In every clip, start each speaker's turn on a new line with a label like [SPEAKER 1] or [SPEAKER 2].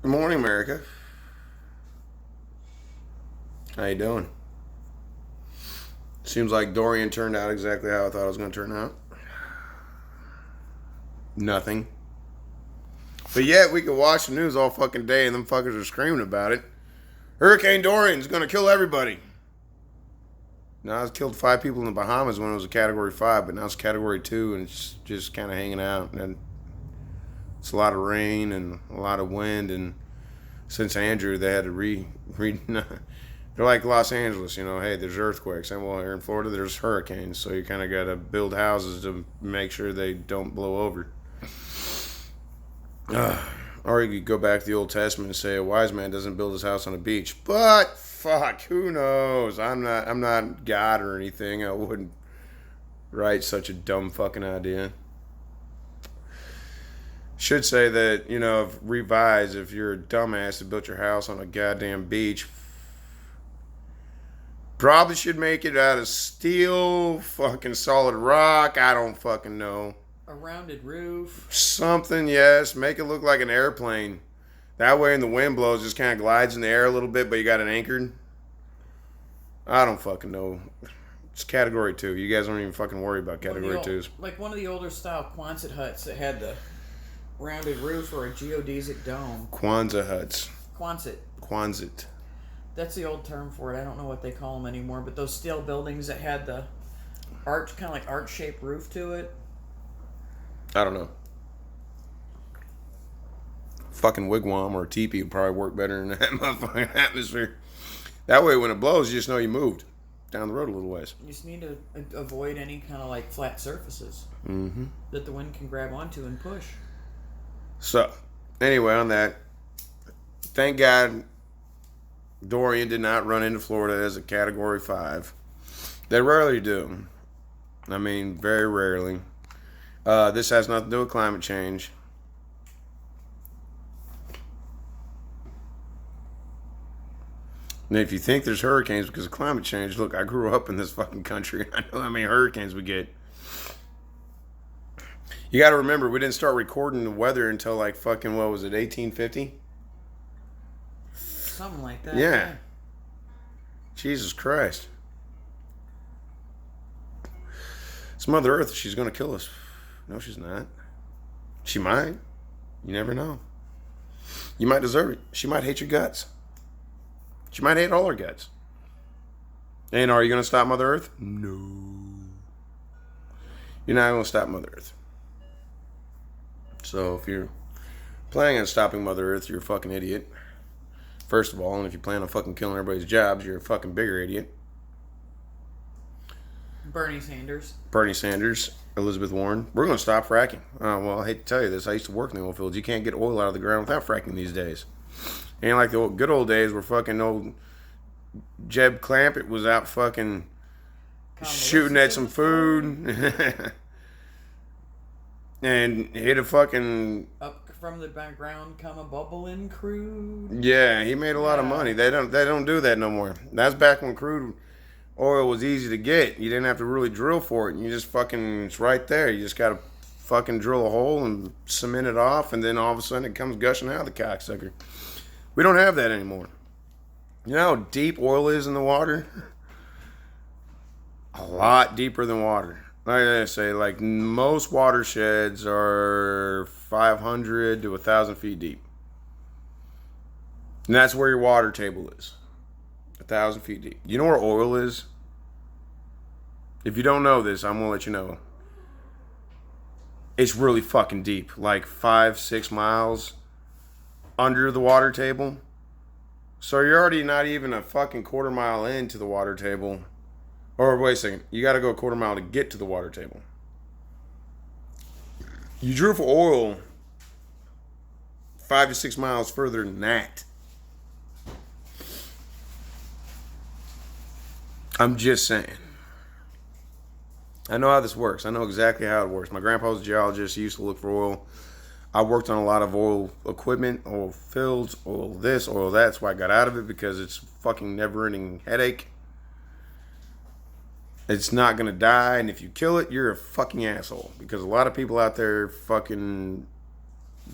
[SPEAKER 1] Good morning, America. How you doing? Seems like Dorian turned out exactly how I thought it was going to turn out. Nothing. But yet we could watch the news all fucking day and them fuckers are screaming about it. Hurricane Dorian's going to kill everybody. Now it's killed 5 people in the Bahamas when it was a Category 5, but now it's Category 2 and it's just kind of hanging out. And it's a lot of rain and a lot of wind. And since Andrew, they had to they're like Los Angeles, hey, there's earthquakes. And well, here in Florida, there's hurricanes. So you kind of got to build houses to make sure they don't blow over. Or you could go back to the Old Testament and say a wise man doesn't build his house on a beach. But fuck, who knows? I'm not God or anything. I wouldn't write such a dumb fucking idea. Should say that, revise if you're a dumbass that built your house on a goddamn beach. Probably should make it out of steel, fucking solid rock. I don't fucking know.
[SPEAKER 2] A rounded roof.
[SPEAKER 1] Something, yes. Make it look like an airplane. That way, when the wind blows, it just kind of glides in the air a little bit, but you got it anchored. I don't fucking know. It's Category 2. You guys don't even fucking worry about Category 2s.
[SPEAKER 2] Like one of the older style Quonset huts that had the rounded roof or a geodesic dome.
[SPEAKER 1] Kwanzaa huts.
[SPEAKER 2] Quonset. That's the old term for it. I don't know what they call them anymore, but those steel buildings that had the arch, kind of like arch-shaped roof to it.
[SPEAKER 1] I don't know. Fucking wigwam or a teepee would probably work better in that motherfucking atmosphere. That way, when it blows, you just know you moved down the road a little ways.
[SPEAKER 2] You just need to avoid any kind of like flat surfaces that the wind can grab onto and push.
[SPEAKER 1] So, anyway, on that, thank God Dorian did not run into Florida as a Category 5. They rarely do. I mean, very rarely. This has nothing to do with climate change. And if you think there's hurricanes because of climate change, look, I grew up in this fucking country. I know how many hurricanes we get. You got to remember, we didn't start recording the weather until like fucking, what was it, 1850?
[SPEAKER 2] Something like that.
[SPEAKER 1] Yeah. Jesus Christ. It's Mother Earth. She's going to kill us. No, she's not. She might. You never know. You might deserve it. She might hate your guts. She might hate all her guts. And are you going to stop Mother Earth? No. You're not going to stop Mother Earth. So if you're planning on stopping Mother Earth, you're a fucking idiot. First of all, and if you plan on fucking killing everybody's jobs, you're a fucking bigger idiot.
[SPEAKER 2] Bernie Sanders.
[SPEAKER 1] Elizabeth Warren. We're going to stop fracking. Well, I hate to tell you this. I used to work in the oil fields. You can't get oil out of the ground without fracking these days. Ain't like the good old days where fucking old Jeb Clampett was out fucking shooting at some food and hit a fucking...
[SPEAKER 2] Up from the background come a bubbling crude.
[SPEAKER 1] Yeah, he made a lot of money. They don't do that no more. That's back when crude oil was easy to get. You didn't have to really drill for it. You just fucking, it's right there. You just got to fucking drill a hole and cement it off, and then all of a sudden it comes gushing out of the cocksucker. We don't have that anymore. You know how deep oil is in the water? A lot deeper than water. Like I say, like most watersheds are 500 to 1,000 feet deep. And that's where your water table is. 1,000 feet deep. You know where oil is? If you don't know this, I'm going to let you know. It's really fucking deep. Like 5-6 miles under the water table. So you're already not even a fucking quarter mile into the water table. Or wait a second. You got to go a quarter mile to get to the water table. You drill for oil 5 to 6 miles further than that. I'm just saying. I know how this works. I know exactly how it works. My grandpa was a geologist. He used to look for oil. I worked on a lot of oil equipment, oil fields, oil this, oil that. That's why I got out of it, because it's a fucking never-ending headache. It's not going to die, and if you kill it, you're a fucking asshole. Because a lot of people out there fucking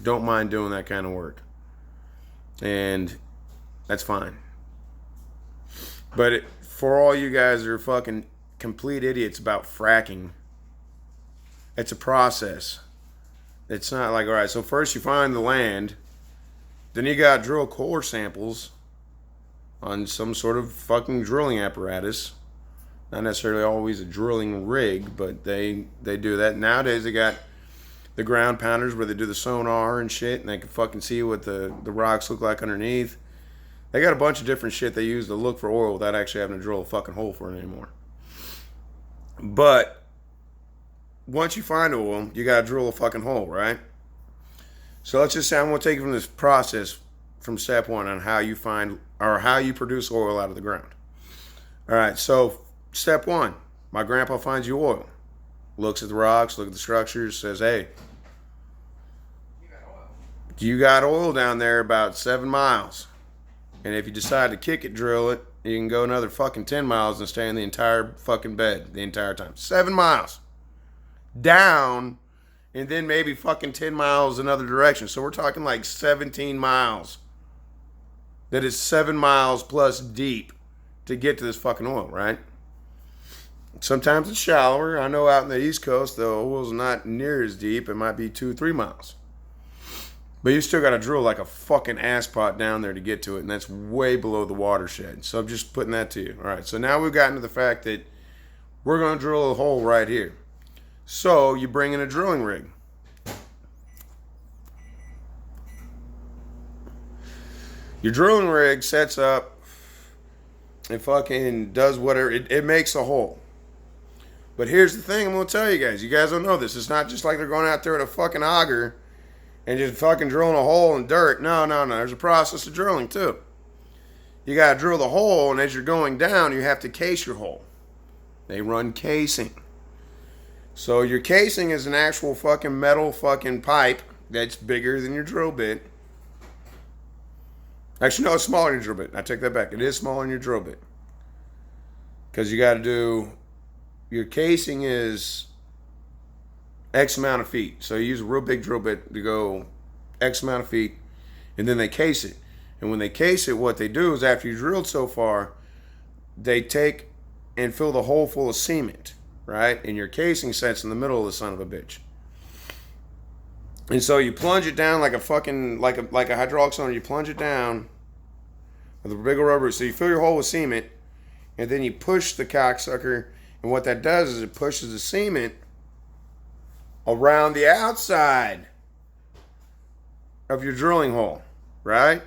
[SPEAKER 1] don't mind doing that kind of work. And that's fine. But for all you guys that are fucking complete idiots about fracking, it's a process. It's not like, all right, so first you find the land, then you got to drill core samples on some sort of fucking drilling apparatus. Not necessarily always a drilling rig, but they do that. Nowadays they got the ground pounders where they do the sonar and shit, and they can fucking see what the rocks look like underneath. They got a bunch of different shit they use to look for oil without actually having to drill a fucking hole for it anymore. But once you find oil, you gotta drill a fucking hole, right? So let's just say I'm gonna take it from this process from step one on how you find or how you produce oil out of the ground. All right, so step one, my grandpa finds you oil. Looks at the rocks, look at the structures, says, hey, you got oil down there about 7 miles. And if you decide to kick it, drill it, you can go another fucking 10 miles and stay in the entire fucking bed the entire time. 7 miles. Down, and then maybe fucking 10 miles another direction. So we're talking like 17 miles. That is 7 miles plus deep to get to this fucking oil, right? Sometimes it's shallower. I know out in the East Coast, the oil's not near as deep. It might be 2-3 miles. But you still got to drill like a fucking ass pot down there to get to it, and that's way below the watershed. So I'm just putting that to you. All right, so now we've gotten to the fact that we're going to drill a hole right here. So you bring in a drilling rig. Your drilling rig sets up and fucking does whatever. It makes a hole. But here's the thing I'm going to tell you guys. You guys don't know this. It's not just like they're going out there with a fucking auger and just fucking drilling a hole in dirt. No. There's a process of drilling too. You got to drill the hole, and as you're going down, you have to case your hole. They run casing. So your casing is an actual fucking metal fucking pipe that's bigger than your drill bit. Actually, no, it's smaller than your drill bit. I take that back. It is smaller than your drill bit. Because you got to do... Your casing is X amount of feet. So you use a real big drill bit to go X amount of feet, and then they case it. And when they case it, what they do is after you drilled so far, they take and fill the hole full of cement, right? And your casing sets in the middle of the son of a bitch. And so you plunge it down like a fucking, like a hydraulic cylinder. You plunge it down with a big rubber. So you fill your hole with cement, and then you push the cocksucker. And what that does is it pushes the cement around the outside of your drilling hole, right?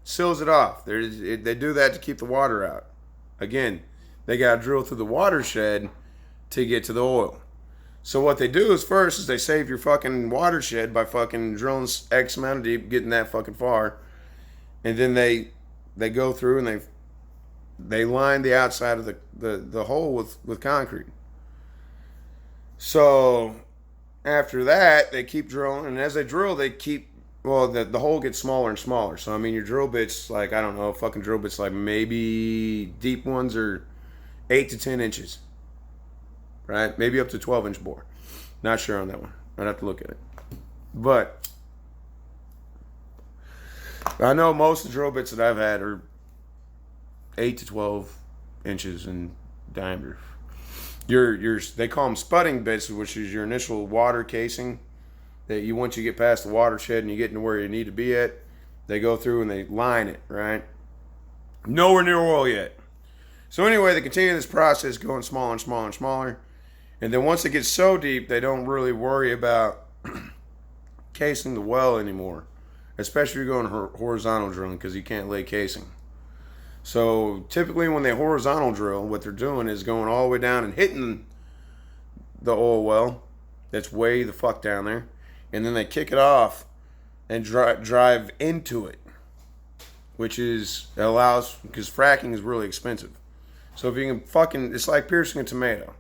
[SPEAKER 1] Seals it off. They do that to keep the water out. Again, they got to drill through the watershed to get to the oil. So what they do is first is they save your fucking watershed by fucking drilling X amount of deep, getting that fucking far. And then they go through and they line the outside of the hole with concrete. So after that, they keep drilling, and as they drill, they keep, well, the hole gets smaller and smaller. So I mean, your drill bits, like, I don't know, fucking drill bits, like maybe deep ones are 8 to 10 inches, right? Maybe up to 12-inch bore. Not sure on that one. I'd have to look at it. But I know most of the drill bits that I've had are 8 to 12 inches in diameter. They call them spudding bits, which is your initial water casing that you, once you get past the watershed and you get into where you need to be at, they go through and they line it, right? Nowhere near oil yet. So anyway, they continue this process going smaller and smaller and smaller. And then once it gets so deep, they don't really worry about casing the well anymore, especially if you're going horizontal drilling, because you can't lay casing. So typically when they horizontal drill, what they're doing is going all the way down and hitting the oil well that's way the fuck down there, and then they kick it off and drive into it, which allows, because fracking is really expensive. So if you can fucking, it's like piercing a tomato.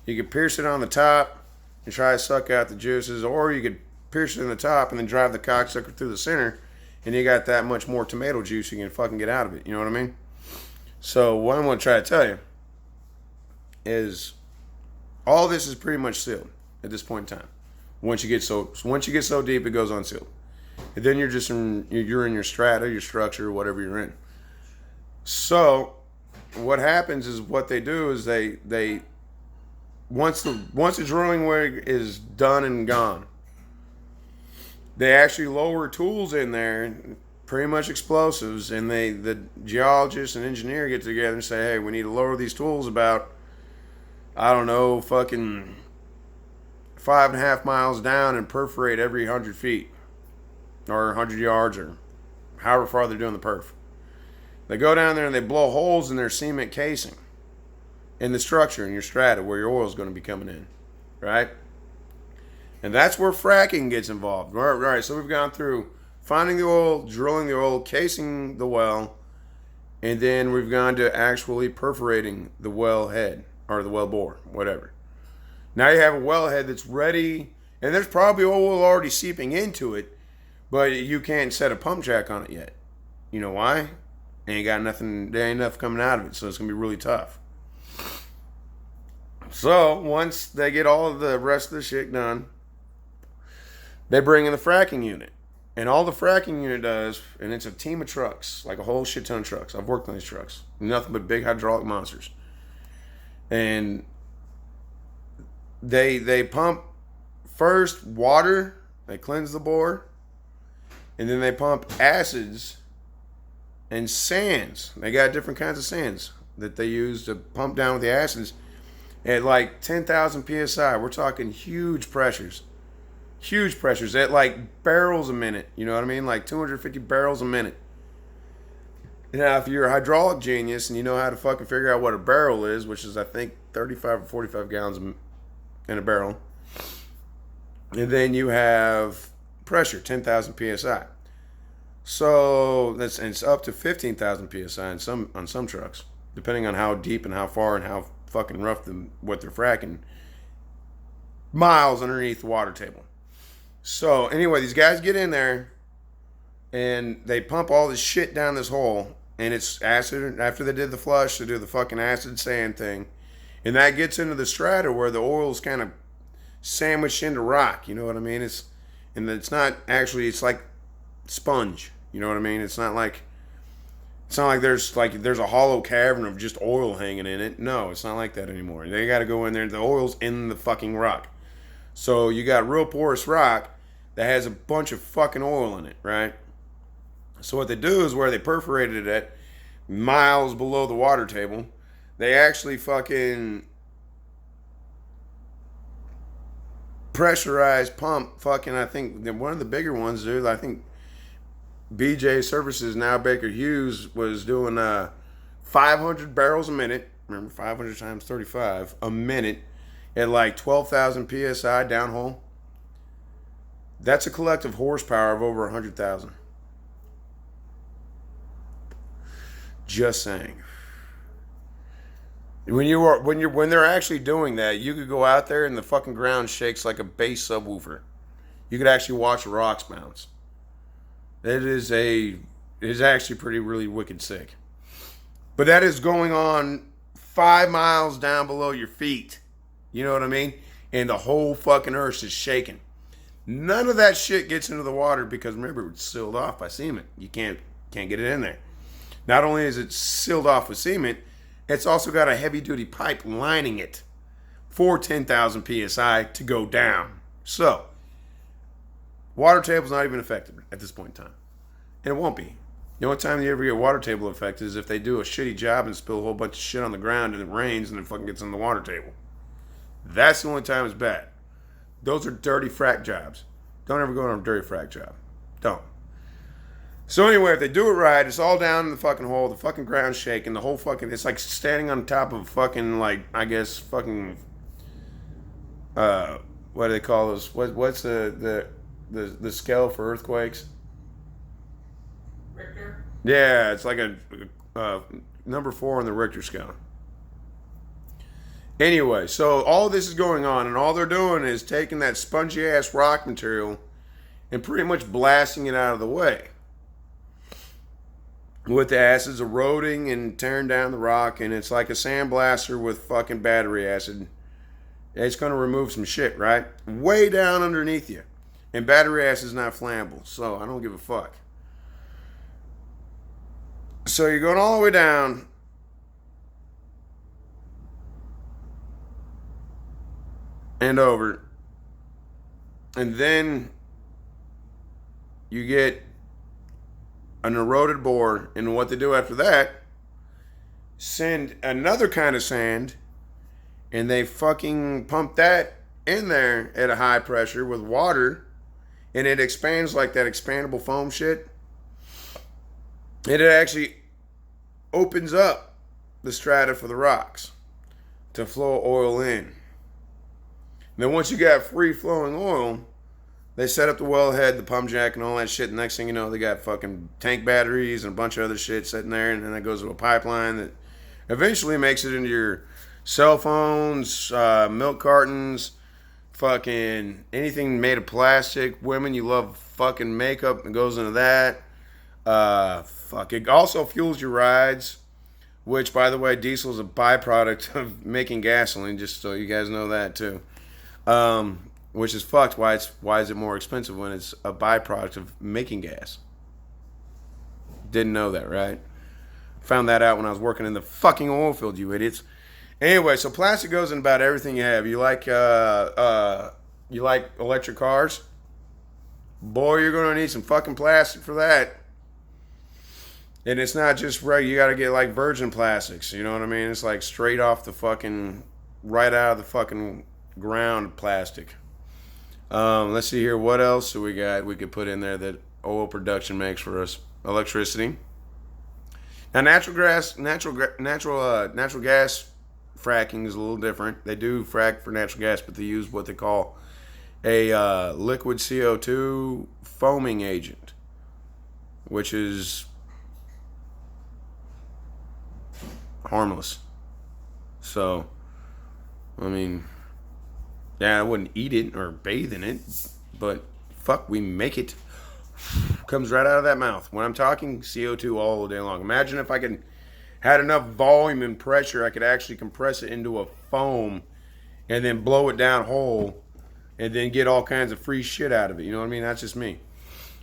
[SPEAKER 1] You could pierce it on the top and try to suck out the juices, or you could pierce it in the top and then drive the cocksucker through the center, and you got that much more tomato juice you can fucking get out of it. You know what I mean? So what I'm going to try to tell you is all this is pretty much sealed at this point in time. Once you get so deep, it goes unsealed. And then you're in your strata, your structure, whatever you're in. So what happens is what they do is they once the drilling rig is done and gone, they actually lower tools in there, pretty much explosives, and the geologist and engineer get together and say, hey, we need to lower these tools about, I don't know, fucking 5.5 miles down and perforate every 100 feet or 100 yards or however far they're doing the perf. They go down there and they blow holes in their cement casing in the structure, in your strata, where your oil is going to be coming in, right? And that's where fracking gets involved. Right, so we've gone through finding the oil, drilling the oil, casing the well, and then we've gone to actually perforating the well head or the well bore, whatever. Now you have a wellhead that's ready, and there's probably oil already seeping into it, but you can't set a pump jack on it yet. You know why? Ain't got nothing, there ain't enough coming out of it, so it's going to be really tough. So, once they get all of the rest of the shit done, they bring in the fracking unit. And all the fracking unit does, and it's a team of trucks, like a whole shit ton of trucks. I've worked on these trucks. Nothing but big hydraulic monsters. And they pump first water, they cleanse the bore, and then they pump acids and sands. They got different kinds of sands that they use to pump down with the acids at like 10,000 psi. We're talking huge pressures. Huge pressures at like barrels a minute. You know what I mean? Like 250 barrels a minute. Now, if you're a hydraulic genius and you know how to fucking figure out what a barrel is, which is I think 35 or 45 gallons in a barrel, and then you have pressure, 10,000 psi. So it's up to 15,000 psi on some trucks, depending on how deep and how far and how fucking rough what they're fracking. Miles underneath the water table. So anyway, these guys get in there and they pump all this shit down this hole, and it's acid. After they did the flush, they do the fucking acid sand thing, and that gets into the strata where the oil's kind of sandwiched into rock. You know what I mean? It's not actually. It's like sponge. You know what I mean? It's not like there's a hollow cavern of just oil hanging in it. No, it's not like that anymore. They got to go in there. The oil's in the fucking rock. So you got real porous rock that has a bunch of fucking oil in it, right? So what they do is where they perforated it at miles below the water table, they actually fucking pressurized pump fucking, I think one of the bigger ones, dude, I think BJ Services, now Baker Hughes, was doing 500 barrels a minute. Remember, 500 times 35 a minute at like 12,000 psi downhole. That's a collective horsepower of over 100,000. Just saying. When they're actually doing that, you could go out there and the fucking ground shakes like a bass subwoofer. You could actually watch rocks bounce. It is actually really wicked sick. But that is going on 5 miles down below your feet. You know what I mean? And the whole fucking earth is shaking. None of that shit gets into the water because remember, it's sealed off by cement. You can't get it in there. Not only is it sealed off with cement, it's also got a heavy duty pipe lining it for 10,000 psi to go down. So, water table's not even affected at this point in time. And it won't be. The only time you ever get water table affected is if they do a shitty job and spill a whole bunch of shit on the ground and it rains and it fucking gets in the water table. That's the only time it's bad. Those are dirty frack jobs. Don't ever go on a dirty frack job. Don't. So anyway, if they do it right, it's all down in the fucking hole, the fucking ground's shaking, the whole fucking, it's like standing on top of fucking, like, I guess, fucking, what do they call those? What's the scale for earthquakes?
[SPEAKER 2] Richter?
[SPEAKER 1] Yeah, it's like a number 4 on the Richter scale. Anyway, so all this is going on, and all they're doing is taking that spongy ass rock material and pretty much blasting it out of the way. With the acids eroding and tearing down the rock, and it's like a sandblaster with fucking battery acid. It's going to remove some shit, right? Way down underneath you. And battery acid is not flammable, so I don't give a fuck. So you're going all the way down. And over. And then you get an eroded bore. And what they do after that, send another kind of sand. And they fucking pump that in there at a high pressure with water. And it expands like that expandable foam shit. And it actually opens up the strata for the rocks to flow oil in. And then once you got free flowing oil, they set up the wellhead, the pump jack, and all that shit. The next thing you know, they got fucking tank batteries and a bunch of other shit sitting there. And then that goes to a pipeline that eventually makes it into your cell phones, milk cartons, fucking anything made of plastic. Women, you love fucking makeup, and goes into that. It also fuels your rides, which, by the way, diesel is a byproduct of making gasoline, just so you guys know that too. Which is fucked. Why is it more expensive when it's a byproduct of making gas? Didn't know that, right? Found that out when I was working in the fucking oil field, you idiots. Anyway, so plastic goes in about everything you have. You like electric cars? Boy, you're gonna need some fucking plastic for that. And it's not just right. You gotta get like virgin plastics. You know what I mean? It's like straight off the fucking, right out of the fucking ground plastic. Let's see here. What else do we got? We could put in there that oil production makes for us. Electricity. Now, natural gas fracking is a little different. They do frack for natural gas, but they use what they call a liquid CO2 foaming agent, which is harmless. So, I mean, yeah, I wouldn't eat it or bathe in it, but fuck, we make it. Comes right out of that mouth. When I'm talking CO2 all day long. Imagine if I had enough volume and pressure, I could actually compress it into a foam and then blow it down whole and then get all kinds of free shit out of it. You know what I mean? That's just me.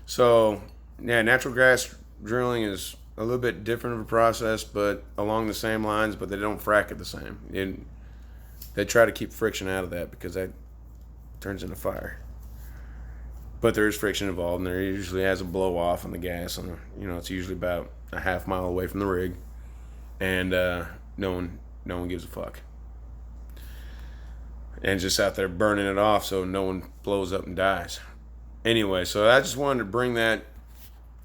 [SPEAKER 1] So, yeah, natural gas drilling is a little bit different of a process, but along the same lines, but they don't frack it the same. And they try to keep friction out of that because that turns into fire. But there is friction involved, and there usually has a blow off on the gas. And it's usually about a half mile away from the rig, and no one gives a fuck, and just out there burning it off so no one blows up and dies. Anyway, so I just wanted to bring that,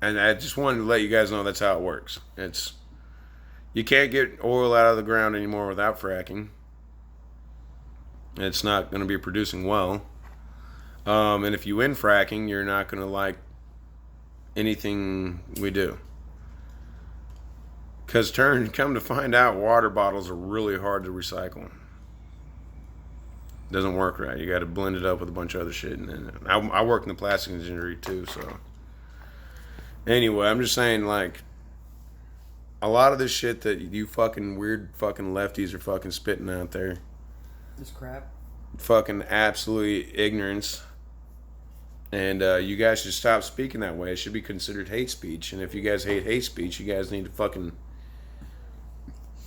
[SPEAKER 1] and I just wanted to let you guys know that's how it works. You can't get oil out of the ground anymore without fracking. It's not going to be producing well. And if you in fracking, you're not going to like anything we do. Because come to find out, water bottles are really hard to recycle. Doesn't work right. You got to blend it up with a bunch of other shit. And then I work in the plastic industry too, so. Anyway, I'm just saying, like, a lot of this shit that you fucking weird fucking lefties are fucking spitting out there.
[SPEAKER 2] This crap.
[SPEAKER 1] Fucking absolutely ignorance. And you guys should stop speaking that way. It should be considered hate speech. And if you guys hate hate speech, you guys need to fucking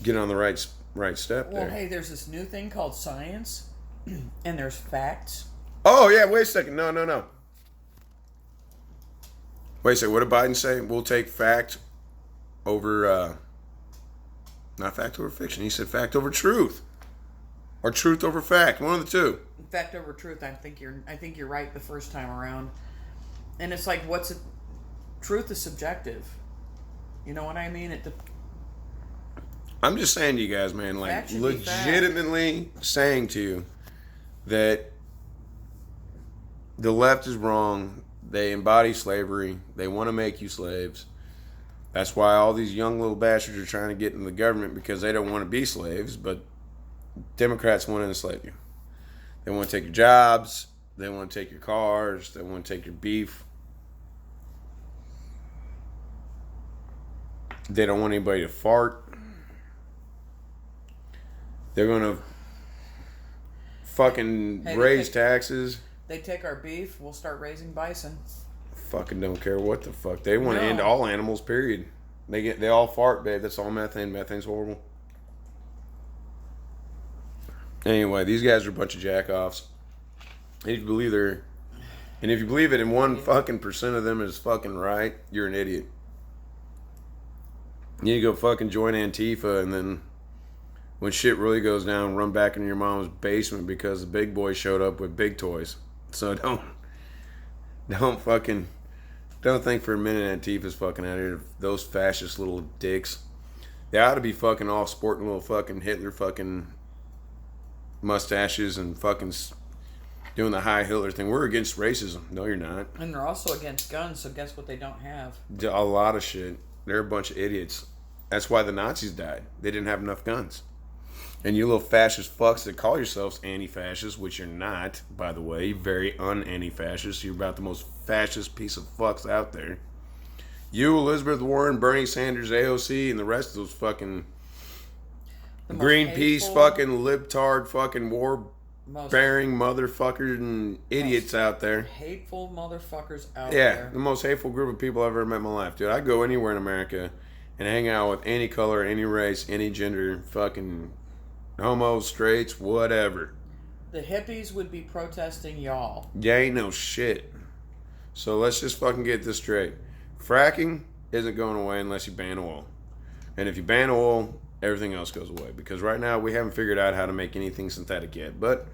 [SPEAKER 1] get on the right step there.
[SPEAKER 2] Well, hey, there's this new thing called science, and there's facts.
[SPEAKER 1] Oh, yeah, wait a second. No. Wait a second. What did Biden say? We'll take fact over, not fact over fiction. He said fact over truth. Or truth over fact. One of the two.
[SPEAKER 2] Fact over truth. I think you're right the first time around. And it's like, truth is subjective. You know what I mean?
[SPEAKER 1] I'm just saying to you guys, man, like, legitimately saying to you that the left is wrong. They embody slavery. They want to make you slaves. That's why all these young little bastards are trying to get into the government, because they don't want to be slaves, but Democrats want to enslave you. They want to take your jobs. They want to take your cars. They want to take your beef. They don't want anybody to fart. They're going to fucking raise taxes.
[SPEAKER 2] They take our beef, we'll start raising bison.
[SPEAKER 1] Fucking don't care what the fuck. They want to end all animals, period. They all fart, babe. That's all methane. Methane's horrible. Anyway, these guys are a bunch of jack-offs. And if you believe it, and 1% of them is fucking right, you're an idiot. You need to go fucking join Antifa, and then when shit really goes down, run back into your mom's basement because the big boy showed up with big toys. So don't think for a minute Antifa's fucking out here. Those fascist little dicks. They ought to be fucking off sporting little fucking Hitler fucking mustaches and fucking doing the Heil Hitler thing. We're against racism. No, you're not.
[SPEAKER 2] And they're also against guns, so guess what they don't have?
[SPEAKER 1] A lot of shit. They're a bunch of idiots. That's why the Nazis died. They didn't have enough guns. And you little fascist fucks that call yourselves anti-fascists, which you're not, by the way, very un-anti-fascist. You're about the most fascist piece of fucks out there. You, Elizabeth Warren, Bernie Sanders, AOC, and the rest of those fucking Greenpeace fucking libtard fucking war-bearing motherfuckers and idiots out there.
[SPEAKER 2] Hateful motherfuckers out there.
[SPEAKER 1] Yeah, the most hateful group of people I've ever met in my life, dude. I go anywhere in America and hang out with any color, any race, any gender, fucking homos, straights, whatever.
[SPEAKER 2] The hippies would be protesting y'all.
[SPEAKER 1] Yeah, ain't no shit. So let's just fucking get this straight. Fracking isn't going away unless you ban oil. And if you ban oil, everything else goes away. Because right now we haven't figured out how to make anything synthetic yet. But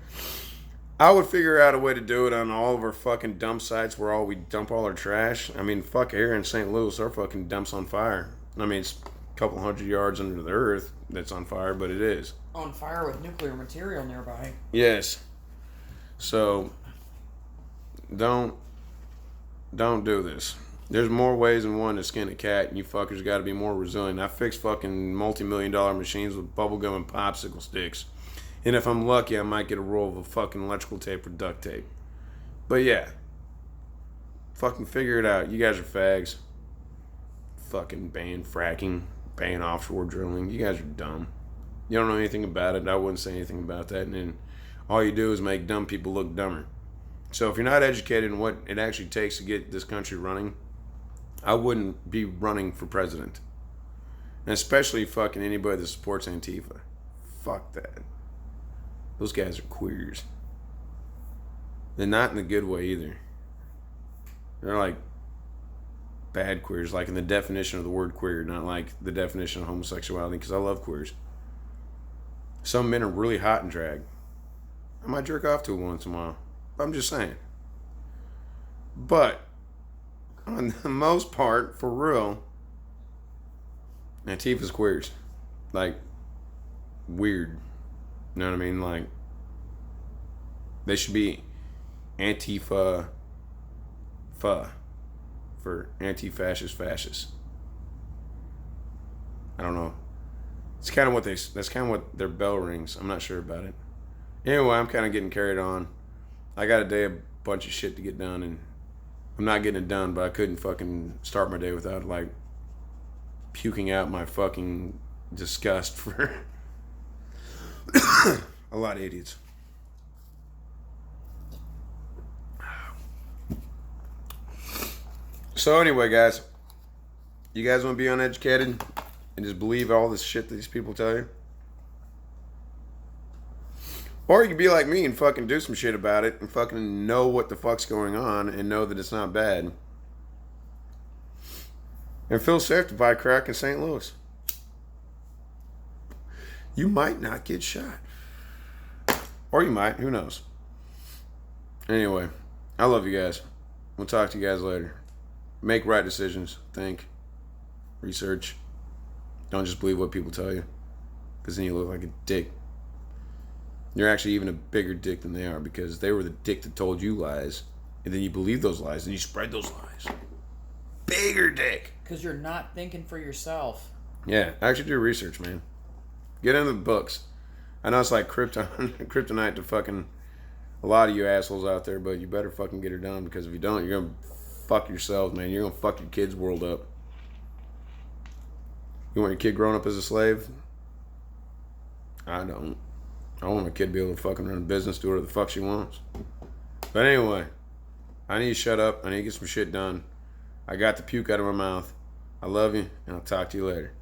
[SPEAKER 1] I would figure out a way to do it on all of our fucking dump sites where we dump all our trash. I mean, fuck, here in St. Louis, our fucking dump's on fire. I mean, it's a couple hundred yards under the earth that's on fire, but it is.
[SPEAKER 2] On fire with nuclear material nearby.
[SPEAKER 1] Yes. So, don't do this. There's more ways than one to skin a cat, and you fuckers got to be more resilient. I fix fucking multi-million-dollar machines with bubblegum and popsicle sticks. And if I'm lucky, I might get a roll of a fucking electrical tape or duct tape. But yeah. Fucking figure it out. You guys are fags. Fucking ban fracking, ban offshore drilling. You guys are dumb. You don't know anything about it. I wouldn't say anything about that. And then all you do is make dumb people look dumber. So if you're not educated in what it actually takes to get this country running, I wouldn't be running for president. And especially fucking anybody that supports Antifa. Fuck that. Those guys are queers. They're not in the good way either. They're like bad queers, like in the definition of the word queer, not like the definition of homosexuality, because I love queers. Some men are really hot in drag. I might jerk off to it once in a while. But I'm just saying. But on the most part, for real, Antifa's queers. Like, weird. You know what I mean? Like, they should be Antifa for anti-fascist fascists. I don't know. It's kind of that's kind of what their bell rings. I'm not sure about it. Anyway, I'm kind of getting carried on. I got a bunch of shit to get done, and I'm not getting it done, but I couldn't fucking start my day without, like, puking out my fucking disgust for a lot of idiots. So anyway, guys, you guys want to be uneducated and just believe all this shit that these people tell you? Or you can be like me and fucking do some shit about it and fucking know what the fuck's going on and know that it's not bad. And feel safe to buy crack in St. Louis. You might not get shot. Or you might, who knows. Anyway, I love you guys. We'll talk to you guys later. Make right decisions. Think. Research. Don't just believe what people tell you. Because then you look like a dick. You're actually even a bigger dick than they are because they were the dick that told you lies. And then you believe those lies and you spread those lies. Bigger dick.
[SPEAKER 2] Because you're not thinking for yourself.
[SPEAKER 1] Yeah, actually do research, man. Get into the books. I know it's like kryptonite to fucking a lot of you assholes out there, but you better fucking get her done because if you don't, you're going to fuck yourselves, man. You're going to fuck your kid's world up. You want your kid growing up as a slave? I don't. I want my kid to be able to fucking run a business, do whatever the fuck she wants. But anyway, I need to shut up. I need to get some shit done. I got the puke out of my mouth. I love you, and I'll talk to you later.